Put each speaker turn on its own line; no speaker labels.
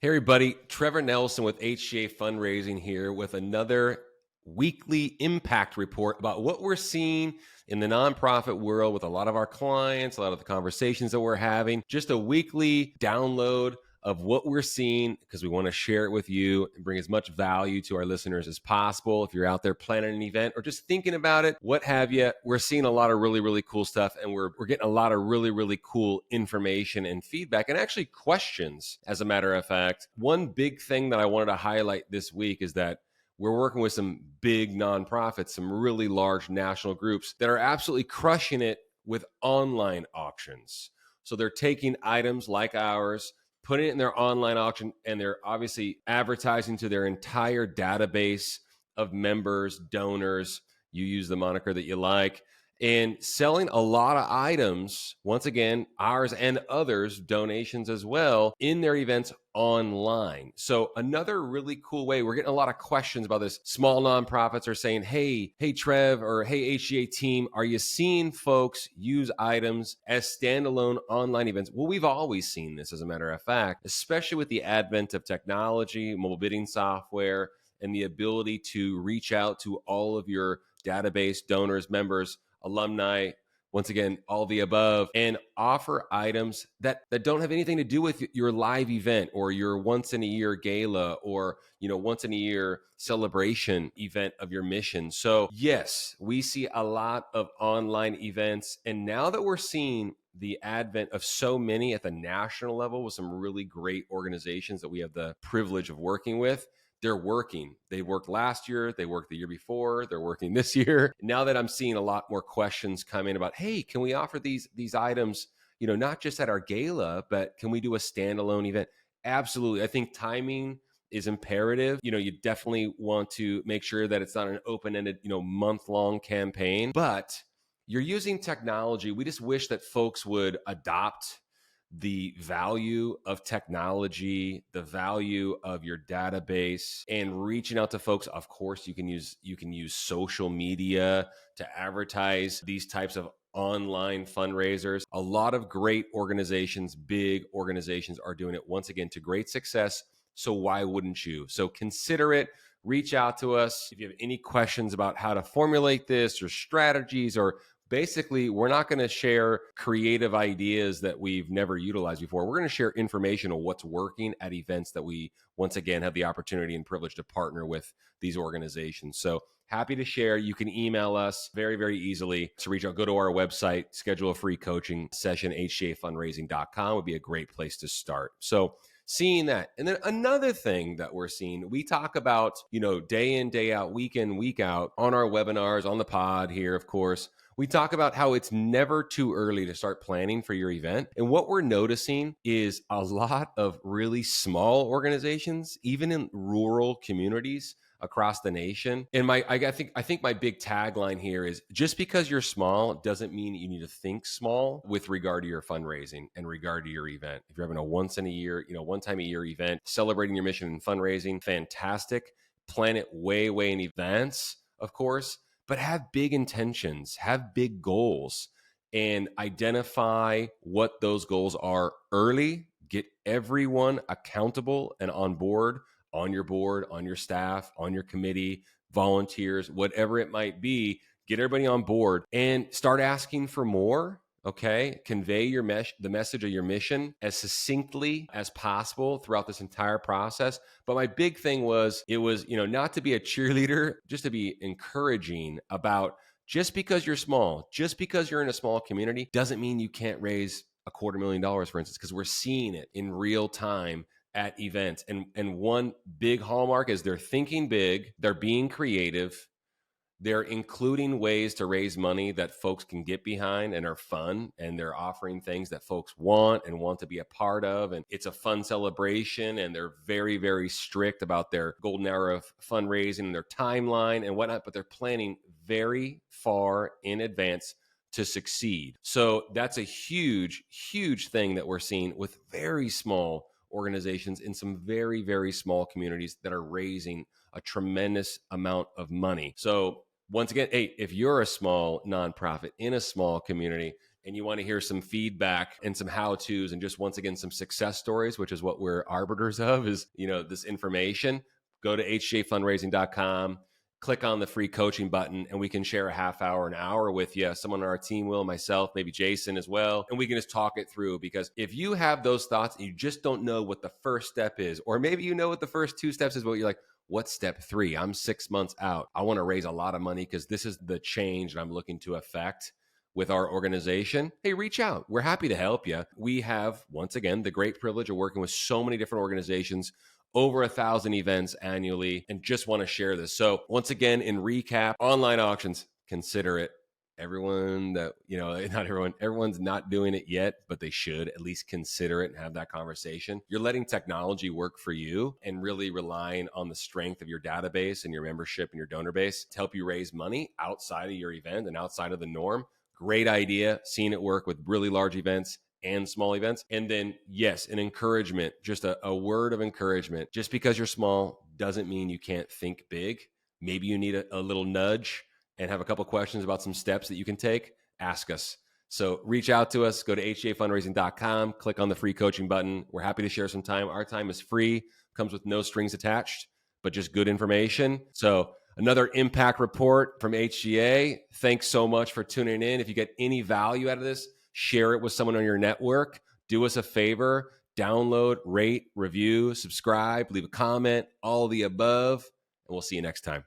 Hey everybody, Trevor Nelson with HGA Fundraising here with another weekly impact report about what we're seeing in the nonprofit world with a lot of our clients, a lot of the conversations that we're having, just a weekly download of what we're seeing because we want to share it with you and bring as much value to our listeners as possible. If you're out there planning an event or just thinking about it, what have you, we're seeing a lot of really cool stuff, and we're getting a lot of really cool information and feedback and actually questions. As a matter of fact, one big thing that I wanted to highlight this week is that we're working with some big nonprofits, some really large national groups that are absolutely crushing it with online auctions. So they're taking items like ours, putting it in their online auction, and they're obviously advertising to their entire database of members, donors, you use the moniker that you like, and selling a lot of items, once again, ours and others, donations as well, in their events online. So another really cool way, we're getting a lot of questions about this. Small nonprofits are saying, hey Trev, or hey HGA team, are you seeing folks use items as standalone online events? Well, we've always seen this, as a matter of fact, especially with the advent of technology, mobile bidding software, and the ability to reach out to all of your database, donors, members, alumni, once again, all the above, and offer items that don't have anything to do with your live event or your once in a year gala or, once in a year celebration event of your mission. So yes, we see a lot of online events. And now that we're seeing the advent of so many at the national level with some really great organizations that we have the privilege of working with, they're working. They worked last year. They worked the year before. They're working this year. Now that I'm seeing a lot more questions come in about, hey, can we offer these items, not just at our gala, but can we do a standalone event? Absolutely. I think timing is imperative. You definitely want to make sure that it's not an open-ended, month-long campaign, but you're using technology. We just wish that folks would adopt the value of technology, the value of your database, and reaching out to folks. Of course, you can use social media to advertise these types of online fundraisers. A lot of great organizations, big organizations, are doing it, once again, to great success. So why wouldn't you? So consider it. Reach out to us if you have any questions about how to formulate this or strategies, or basically, we're not going to share creative ideas that we've never utilized before. We're going to share information on what's working at events that we, once again, have the opportunity and privilege to partner with these organizations. So happy to share. You can email us very easily to reach out. Go to our website, schedule a free coaching session. HGAFundraising.com would be a great place to start. So seeing that. And then another thing that we're seeing, we talk about, day in, day out, week in, week out on our webinars, on the pod here, of course. We talk about how it's never too early to start planning for your event. And what we're noticing is a lot of really small organizations, even in rural communities across the nation. And I think my big tagline here is, just because you're small doesn't mean you need to think small with regard to your fundraising and regard to your event. If you're having a one time a year event, celebrating your mission and fundraising, fantastic. Plan it way in advance, of course, but have big intentions, have big goals, and identify what those goals are early. Get everyone accountable and on board, on your staff, on your committee, volunteers, whatever it might be. Get everybody on board and start asking for more. Okay, convey the message of your mission as succinctly as possible throughout this entire process. But my big thing was, not to be a cheerleader, just to be encouraging about, just because you're small, just because you're in a small community, doesn't mean you can't raise $250,000, for instance, because we're seeing it in real time at events. And one big hallmark is they're thinking big, they're being creative, they're including ways to raise money that folks can get behind and are fun, and they're offering things that folks want to be a part of, and it's a fun celebration, and they're very strict about their golden hour of fundraising and their timeline and whatnot, but they're planning very far in advance to succeed. So that's a huge thing that we're seeing with very small organizations in some very small communities that are raising a tremendous amount of money. So once again, hey, if you're a small nonprofit in a small community, and you want to hear some feedback and some how-tos and just once again some success stories, which is what we're arbiters of, is this information, go to HGAFundraising.com, click on the free coaching button, and we can share a half hour, an hour with you. Someone on our team will, myself, maybe Jason as well, and we can just talk it through. Because if you have those thoughts and you just don't know what the first step is, or maybe you know what the first 2 steps is, but you're like, what's step 3? I'm 6 months out. I want to raise a lot of money because this is the change that I'm looking to affect with our organization. Hey, reach out. We're happy to help you. We have, once again, the great privilege of working with so many different organizations, over 1,000 events annually, and just want to share this. So once again, in recap, online auctions, consider it. Everyone that, not everyone, everyone's not doing it yet, but they should at least consider it and have that conversation. You're letting technology work for you and really relying on the strength of your database and your membership and your donor base to help you raise money outside of your event and outside of the norm. Great idea. Seeing it work with really large events and small events. And then, yes, an encouragement, just a word of encouragement. Just because you're small doesn't mean you can't think big. Maybe you need a little nudge and have a couple questions about some steps that you can take. Ask us. So reach out to us. Go to HGAFundraising.com, click on the free coaching button. We're happy to share some time. Our time is free, comes with no strings attached, but just good information. So another impact report from HGA. Thanks so much for tuning in. If you get any value out of this, share it with someone on your network. Do us a favor, download, rate, review, subscribe, leave a comment, all of the above, and we'll see you next time.